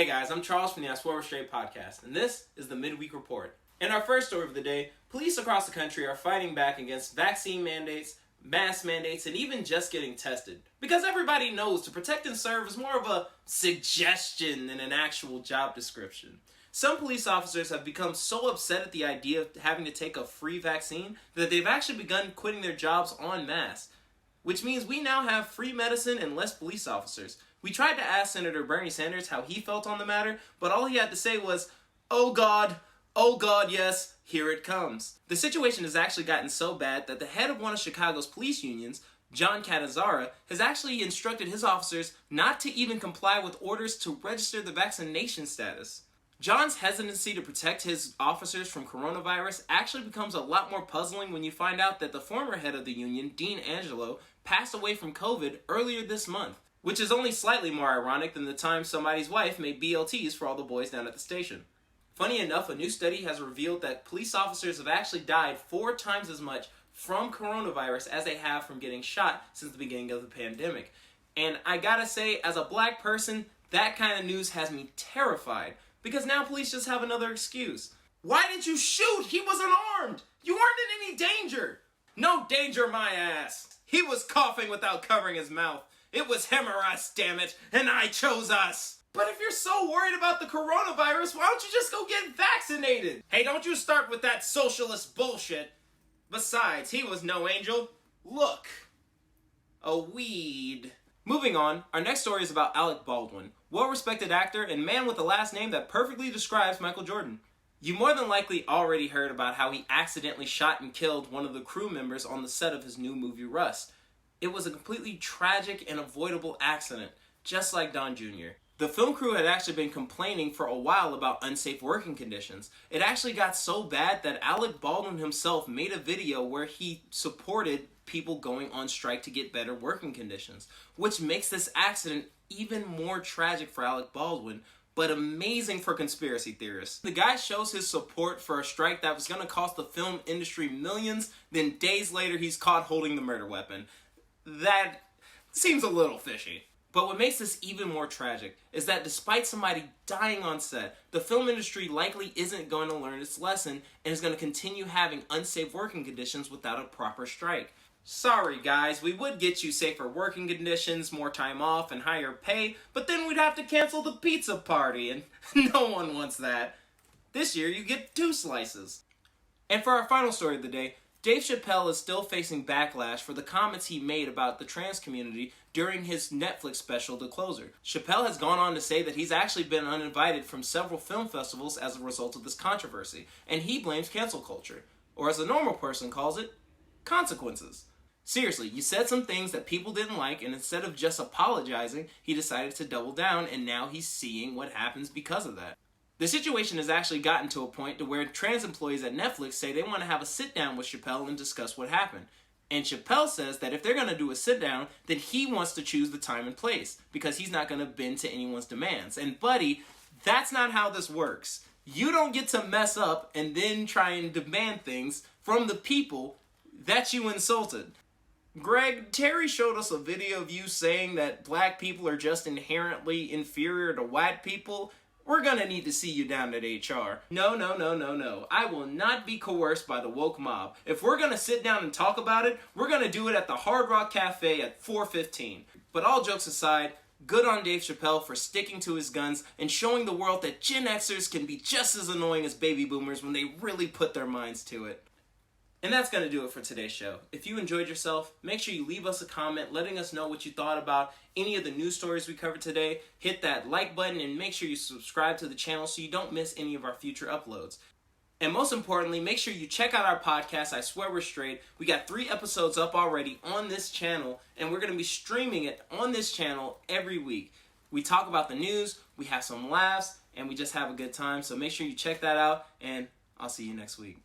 Hey guys, I'm Charles from the I Swear We're Straight podcast, and this is the Midweek Report. In our first story of the day, police across the country are fighting back against vaccine mandates, mask mandates, and even just getting tested. Because everybody knows to protect and serve is more of a suggestion than an actual job description. Some police officers have become so upset at the idea of having to take a free vaccine that they've actually begun quitting their jobs en masse. Which means we now have free medicine and less police officers. We tried to ask Senator Bernie Sanders how he felt on the matter, but all he had to say was, oh God, yes, here it comes. The situation has actually gotten so bad that the head of one of Chicago's police unions, John Catanzara, has actually instructed his officers not to even comply with orders to register the vaccination status. John's hesitancy to protect his officers from coronavirus actually becomes a lot more puzzling when you find out that the former head of the union, Dean Angelo, passed away from COVID earlier this month, which is only slightly more ironic than the time somebody's wife made BLTs for all the boys down at the station. Funny enough, a new study has revealed that police officers have actually died 4 times as much from coronavirus as they have from getting shot since the beginning of the pandemic. And I gotta say, as a black person, that kind of news has me terrified. Because now police just have another excuse. Why did you shoot? He wasn't armed. You weren't in any danger. No danger, my ass. He was coughing without covering his mouth. It was him or us, damn it, and I chose us. But if you're so worried about the coronavirus, why don't you just go get vaccinated? Hey, don't you start with that socialist bullshit. Besides, he was no angel. Look, a weed. Moving on, our next story is about Alec Baldwin, well-respected actor and man with a last name that perfectly describes Michael Jordan. You more than likely already heard about how he accidentally shot and killed one of the crew members on the set of his new movie Rust. It was a completely tragic and avoidable accident, just like Don Jr. The film crew had actually been complaining for a while about unsafe working conditions. It actually got so bad that Alec Baldwin himself made a video where he supported people going on strike to get better working conditions, which makes this accident even more tragic for Alec Baldwin, but amazing for conspiracy theorists. The guy shows his support for a strike that was going to cost the film industry millions, then days later he's caught holding the murder weapon. That seems a little fishy. But what makes this even more tragic is that despite somebody dying on set, the film industry likely isn't going to learn its lesson and is going to continue having unsafe working conditions without a proper strike. Sorry guys, we would get you safer working conditions, more time off, and higher pay, but then we'd have to cancel the pizza party, and no one wants that. This year you get 2 slices. And for our final story of the day, Dave Chappelle is still facing backlash for the comments he made about the trans community during his Netflix special, The Closer. Chappelle has gone on to say that he's actually been uninvited from several film festivals as a result of this controversy, and he blames cancel culture, or as a normal person calls it, consequences. Seriously, you said some things that people didn't like, and instead of just apologizing, he decided to double down, and now he's seeing what happens because of that. The situation has actually gotten to a point to where trans employees at Netflix say they want to have a sit-down with Chappelle and discuss what happened. And Chappelle says that if they're going to do a sit-down, then he wants to choose the time and place, because he's not going to bend to anyone's demands. And buddy, that's not how this works. You don't get to mess up and then try and demand things from the people that you insulted. Greg, Terry showed us a video of you saying that black people are just inherently inferior to white people. We're gonna need to see you down at HR. No. I will not be coerced by the woke mob. If we're gonna sit down and talk about it, we're gonna do it at the Hard Rock Cafe at 4:15. But all jokes aside, good on Dave Chappelle for sticking to his guns and showing the world that Gen Xers can be just as annoying as baby boomers when they really put their minds to it. And that's going to do it for today's show. If you enjoyed yourself, make sure you leave us a comment letting us know what you thought about any of the news stories we covered today. Hit that like button and make sure you subscribe to the channel so you don't miss any of our future uploads. And most importantly, make sure you check out our podcast, I Swear We're Straight. We got 3 episodes up already on this channel, and we're going to be streaming it on this channel every week. We talk about the news, we have some laughs, and we just have a good time. So make sure you check that out, and I'll see you next week.